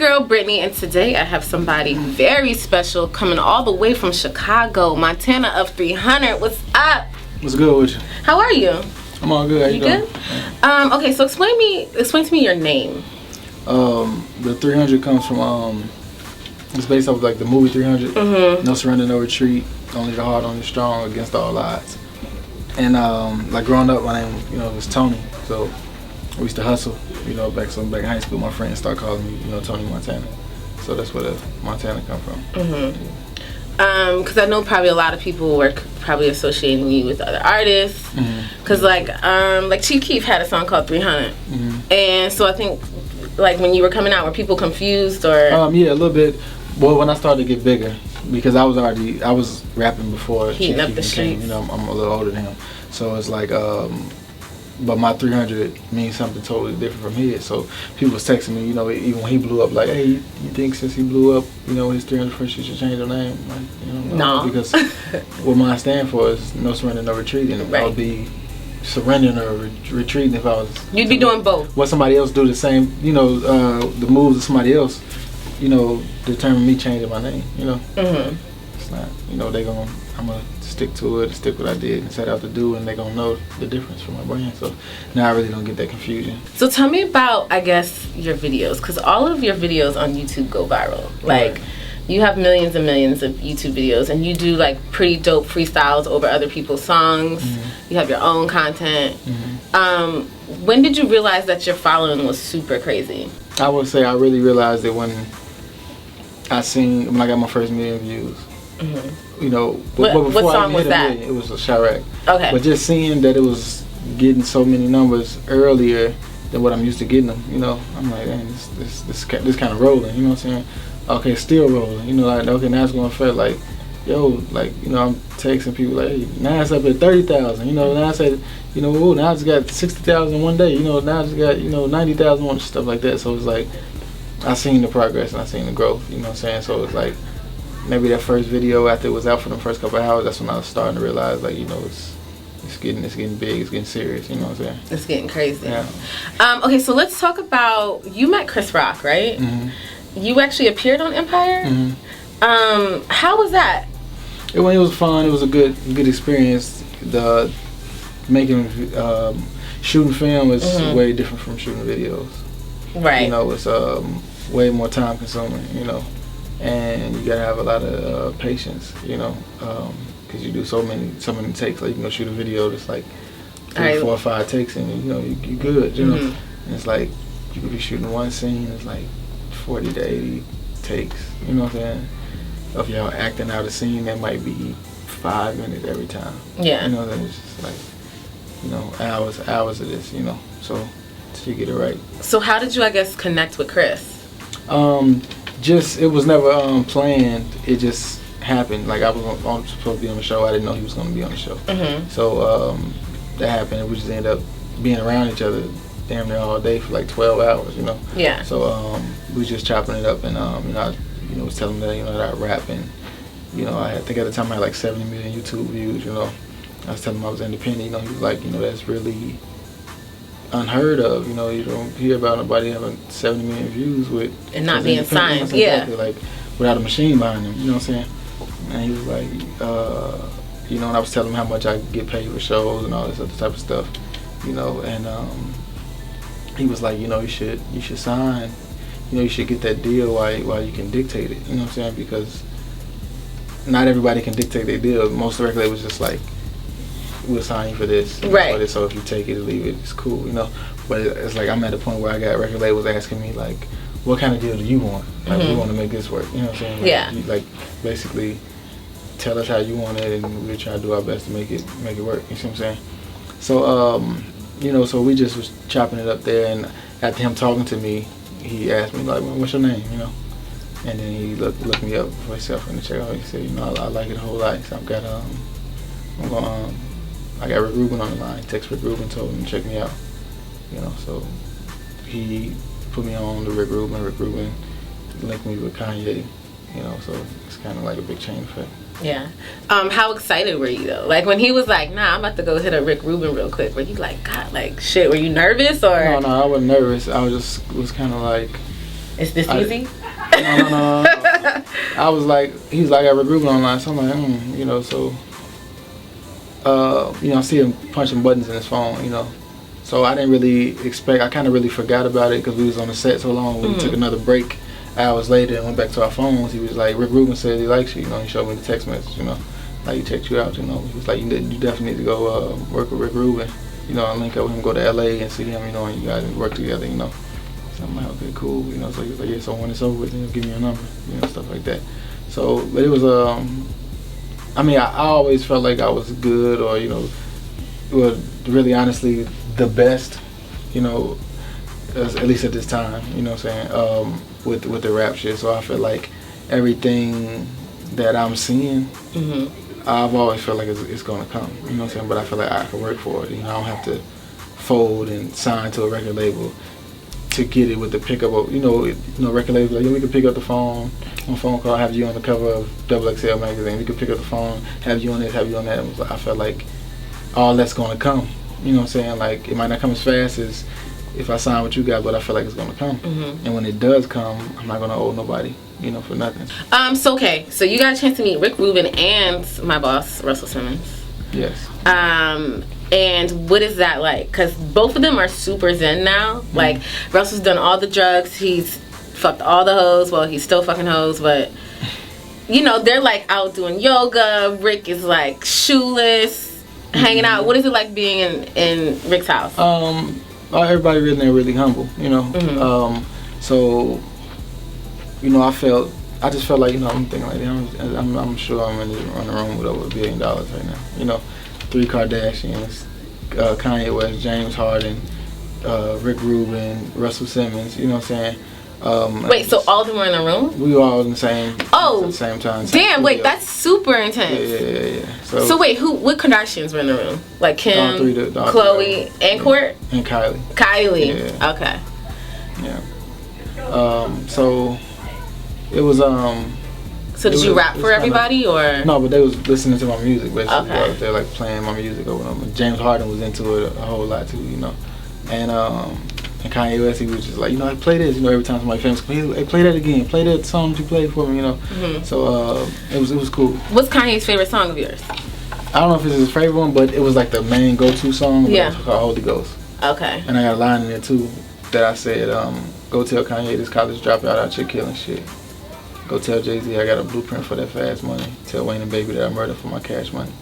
girl Brittany, and today I have somebody very special coming all the way from Chicago, Montana of 300. What's up? What's good with you? How are you? I'm all good. How you doing? Good? Okay, so explain to me your name. The 300 comes from it's based off like the movie 300. Mm-hmm. No surrender, no retreat. Only the hard, only the strong, against all odds. And like growing up, my name was Tony. So we used to hustle. Back in high school, my friends started calling me Tony Montana. So that's where the Montana come from. Mm-hmm. Because I know probably a lot of people were probably associating you with other artists. Because like Chief Keef had a song called 300, and so I think like when you were coming out, were people confused or? Yeah, a little bit. Well, when I started to get bigger, because I was rapping before heating Chief up the Keef streets. came. I'm a little older than him, so it's like but my 300 means something totally different from his. So people was texting me, even when he blew up, like, hey, you think since he blew up, his 300 first, you should change your name? Like, no. Because what mine stand for is no surrender, no retreat, and I would be surrendering or retreating if I was. You'd be doing both. What somebody else do the same, the moves of somebody else, determine me changing my name. It's not, I'm gonna stick to it, stick what I did and set out to do, and they're gonna know the difference from my brand. So now I really don't get that confusion. So tell me about, I guess, your videos, because all of your videos on YouTube go viral. Like, you have millions and millions of YouTube videos, and you do like pretty dope freestyles over other people's songs. You have your own content. When did you realize that your following was super crazy? I would say I really realized it when I got my first million views. But what song was that? It was a Chirac. Okay. But just seeing that it was getting so many numbers earlier than what I'm used to getting them, I'm like, dang, this kind of rolling. You know what I'm saying? Okay, still rolling. Like, okay, now it's going to feel like, yo, like, I'm texting people like, hey, now it's up at 30,000. Now I said, now it's got 60,000 one day. Now it's got 90,000 one, stuff like that. So it's like I seen the progress and I seen the growth. You know what I'm saying? So it's like maybe that first video after it was out for the first couple of hours, that's when I was starting to realize like it's getting big, it's getting serious. You know what I'm saying? It's getting crazy. Yeah. Okay, so let's talk about, you met Chris Rock, right? You actually appeared on Empire. How was that? It was fun. It was a good experience. The shooting film is way different from shooting videos. Right. It's way more time consuming. And you gotta have a lot of patience. Because you do so many takes. Like you can go shoot a video that's like 3, 4, or 5 takes, and you good. And it's like you could be shooting one scene. It's like 40 to 80 takes. You know what I'm saying? If y'all acting out a scene, that might be 5 minutes every time. Yeah. Then it's just like, hours of this, so you get it right. So how did you, I guess, connect with Chris? It was never planned. It just happened. Like I was supposed to be on the show. I didn't know he was going to be on the show. So that happened. We just ended up being around each other damn near all day for like 12 hours, Yeah. So we was just chopping it up, and I was telling him that that I rap, and I think at the time I had like 70 million YouTube views. I was telling him I was independent. He was like, that's really unheard of. You don't hear about nobody having 70 million views with and not being signed. Exactly, like without a machine behind them. You know what I'm saying? And he was like, and I was telling him how much I get paid for shows and all this other type of stuff. And he was like, you should sign. You should get that deal while you can dictate it. You know what I'm saying? Because not everybody can dictate their deal. Most of the record labels just like, we'll sign you for this. Right. So if you take it or leave it, it's cool. But it's like I'm at a point where I got record labels asking me like, what kind of deal do you want? Like we want to make this work. You know what I'm saying? Yeah. You basically tell us how you want it, and we'll try to do our best to make it work. You see what I'm saying? So so we just was chopping it up there, and after him talking to me, he asked me like, what's your name? And then he looked me up for himself and checked out. He said, I like it a whole lot. So I got Rick Rubin on the line. Text Rick Rubin, told him to check me out. So he put me on to Rick Rubin. Rick Rubin linked me with Kanye. So it's kind of like a big chain effect. Yeah. How excited were you though? Like when he was like, "Nah, I'm about to go hit a Rick Rubin real quick." Were you like, "God, like shit"? Were you nervous or? No, I wasn't nervous. I was kind of like, Is this easy? No. I was like, he was like, I got Rick Rubin online. So I'm like, you know, so, you know, I see him punching buttons in his phone, you know. So I didn't really expect, I kind of really forgot about it because we was on the set so long. We took another break hours later and went back to our phones. He was like, Rick Rubin said he likes you, you know. He showed me the text message, you know. Like, he checked you out, you know. He was like, you definitely need to go work with Rick Rubin. You know, and link up with him, go to LA and see him, you know, and you guys work together, you know. So I'm like, okay, cool, you know. So he was like, yeah, so when it's over with, give me your number, you know, stuff like that. So, but it was, I mean, I always felt like I was good, or, you know, well, really honestly, the best, you know, at least at this time, you know what I'm saying, with the rap shit. So I feel like everything that I'm seeing, I've always felt like it's gonna come, you know what I'm saying, but I feel like I can work for it, you know. I don't have to fold and sign to a record label to get it with the pickup of, you know, record labels like, we can pick up the phone, on phone call, have you on the cover of XXL magazine, we can pick up the phone, have you on this, have you on that. I felt like all that's gonna come, you know what I'm saying, like, it might not come as fast as if I sign with you guys, but I feel like it's gonna come. And when it does come, I'm not gonna owe nobody, you know, for nothing. So okay, so you got a chance to meet Rick Rubin and my boss, Russell Simmons. Yes. And what is that like? Because both of them are super zen now. Like, Russell's done all the drugs, he's fucked all the hoes. Well, he's still fucking hoes, but, you know, they're like out doing yoga. Rick is like shoeless, hanging out. What is it like being in Rick's house? Everybody in there really humble, you know. So, you know, I just felt like, you know, I'm thinking like, I'm sure I'm in the room with over $1 billion right now, you know. 3 Kardashians, Kanye West, James Harden, Rick Rubin, Russell Simmons, you know what I'm saying. Wait, so all of them were in the room? We were all in the same, at the same time. Damn, wait, that's super intense. Yeah. So wait, what Kardashians were in the room? Like Kim, Khloe, and Court? And Kylie. Kylie, yeah. Okay. Yeah. So it was, so did you rap for everybody, or? No, but they was listening to my music, basically. Okay. They're like playing my music over them. And James Harden was into it a whole lot too, you know. And Kanye West, he was just like, you know, hey, play this, you know, every time somebody famous comes, hey, play that again, play that song that you played for me, you know. So it was cool. What's Kanye's favorite song of yours? I don't know if it's his favorite one, but it was like the main go-to song. Yeah. It's called Holy Ghost. Okay. And I got a line in there too that I said, go tell Kanye this college dropout out here killing shit. Go tell Jay-Z I got a blueprint for that fast money. Tell Wayne and Baby that I murdered for my cash money.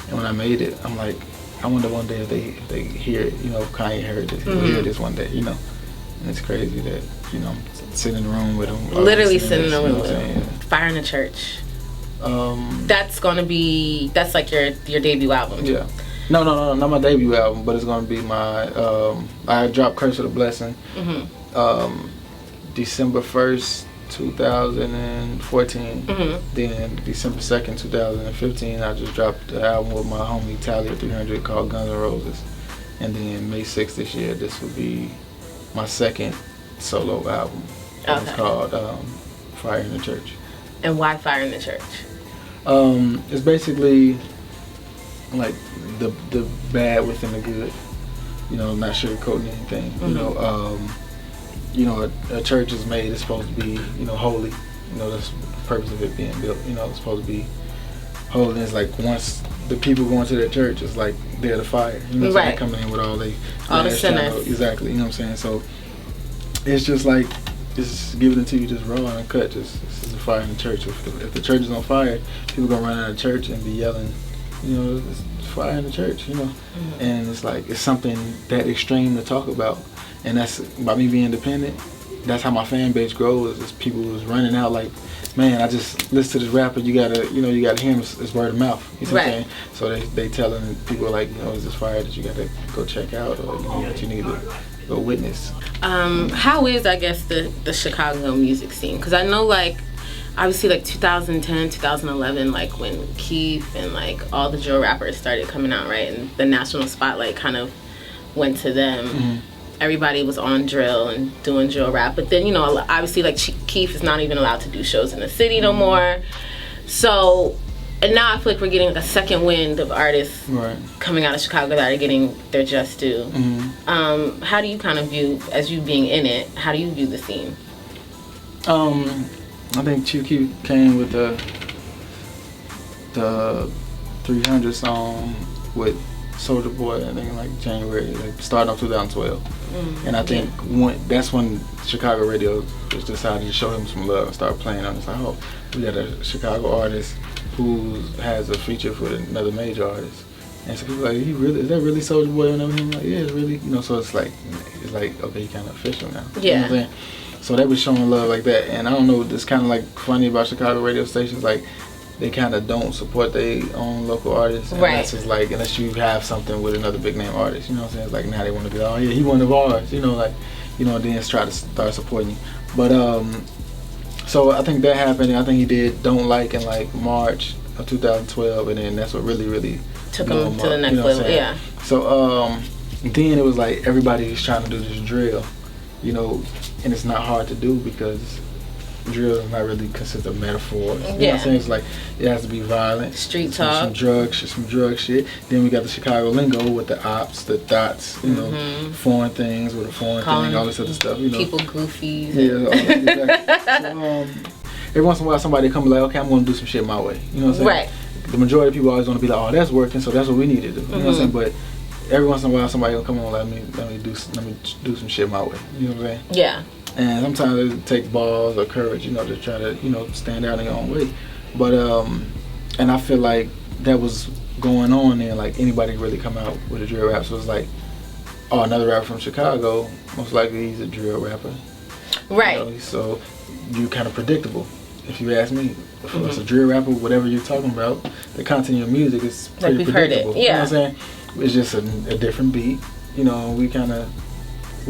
And when I made it, I'm like, I wonder one day if they hear it, you know, if Kanye heard this, he'll hear this one day, you know. And it's crazy that, you know, I'm sitting in the room with him. Literally sitting in the room with him. Fire in the Church. That's like your debut album. Yeah. No, not my debut album, but it's gonna be my, I dropped Curse of the Blessing, December 1st, 2014. Then December 2nd, 2015, I just dropped the album with my homie Talia 300 called Guns N' Roses. And then May 6th this year, this will be my second solo album. Okay. It's called Fire in the Church. And why Fire in the Church? It's basically like the bad within the good. You know, not sugarcoating anything. You know, a church is made, it's supposed to be, you know, holy. You know, that's the purpose of it being built. You know, it's supposed to be holy. And it's like once the people go into that church, it's like they're the fire. You know, so they're coming in with all the sinners. Exactly, you know what I'm saying? So it's just like, just giving it to you just raw and uncut. Just, this is a fire in the church. If the church is on fire, people gonna run out of church and be yelling, you know, it's fire in the church, you know. And it's like, it's something that extreme to talk about. And that's, by me being independent, that's how my fan base grows. Is people was running out like, man, I just listen to this rapper, you gotta hear him, it's word of mouth. You see what I'm saying? So they telling people like, you know, is this fire that you gotta go check out, or you know, that you need to go witness. How is, I guess, the Chicago music scene? Because I know, like, obviously, like 2010, 2011, like when Keith and like all the drill rappers started coming out, right? And the national spotlight kind of went to them. Everybody was on drill and doing drill rap. But then, you know, obviously, like Keith is not even allowed to do shows in the city no more. So, and now I feel like we're getting like a second wind of artists coming out of Chicago that are getting their just due. How do you kind of view, as you being in it, how do you view the scene? I think Chief Keef came with the 300 song with Soulja Boy, I think like January, like starting off 2012. And I think that's when Chicago radio just decided to show him some love and start playing on it. It's like, oh, we got a Chicago artist who has a feature for another major artist. And so people like, is that really Soulja Boy and everything? Like, yeah, it's really, you know, so it's like, okay, he kind of official now. Yeah. You know what I'm saying? So they was showing love like that. And I don't know, it's kind of like funny about Chicago radio stations, like, they kind of don't support their own local artists. And that's just like, unless you have something with another big name artist, you know what I'm saying? It's like now they want to be like, oh yeah, he one of ours, you know, like, you know, then try to start supporting you. But, so I think that happened. And I think he did Don't Like in like March of 2012. And then that's what really took him to the next level, yeah. So, then it was like everybody was trying to do this drill, you know, and it's not hard to do because drill is not really consist of metaphors. You know what I'm saying? It's like it has to be violent. Street talk. Some drug shit. Then we got the Chicago lingo with the ops, the thoughts, you know, foreign things with a foreign thing, all this other stuff, you know. People goofies. Yeah, exactly. So, every once in a while somebody come like, okay, I'm gonna do some shit my way. You know what I'm saying? Right. The majority of people always wanna be like, oh, that's working, so that's what we need to do. You know what I'm saying? But every once in a while somebody will come on, let me do some shit my way. You know what I'm saying? Yeah. And sometimes it takes balls or courage, you know, to try to, you know, stand out in your own way. But, and I feel like that was going on there, like anybody could really come out with a drill rap. So it's like, oh, another rapper from Chicago, most likely he's a drill rapper. Right. You know, so you're kind of predictable, if you ask me. If it's a drill rapper, whatever you're talking about, the content of your music is pretty predictable. Heard it. Yeah. You know what I'm saying? It's just a different beat. You know, we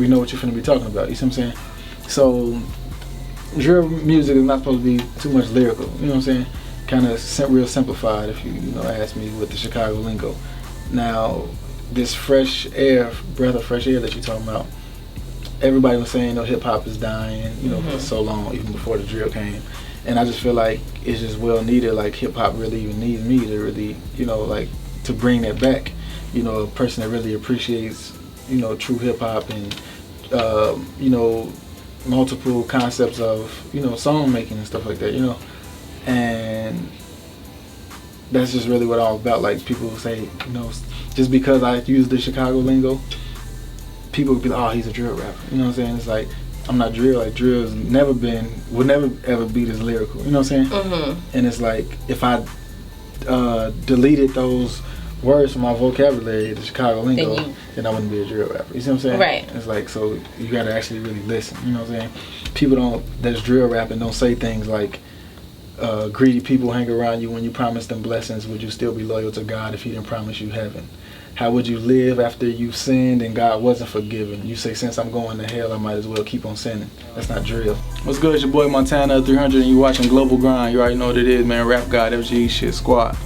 know what you're finna be talking about. You see what I'm saying? So, drill music is not supposed to be too much lyrical, you know what I'm saying? Kind of real simplified, if you know, ask me, with the Chicago lingo. Now, this breath of fresh air that you're talking about, everybody was saying, you know, hip hop is dying, you know, for so long, even before the drill came. And I just feel like it's just well needed, like hip hop really even needs me to really, you know, like to bring that back. You know, a person that really appreciates, you know, true hip hop and, you know, multiple concepts of, you know, song making and stuff like that, you know. And that's just really what all about. Like people say, you know, just because I use the Chicago lingo, people would be like, oh, he's a drill rapper. You know what I'm saying? It's like, I'm not drill. Like drill's will never ever be this lyrical. You know what I'm saying? And it's like, if I deleted those words from my vocabulary, the Chicago lingo, then I wouldn't be a drill rapper. You see what I'm saying? Right. It's like, so you gotta actually really listen. You know what I'm saying? People that's drill rapping don't say things like, greedy people hang around you when you promise them blessings. Would you still be loyal to God if he didn't promise you heaven? How would you live after you sinned and God wasn't forgiven? You say, since I'm going to hell, I might as well keep on sinning. That's not drill. What's good? It's your boy Montana 300 and you watching Global Grind. You already know what it is, man. Rap God, FG, shit, squad.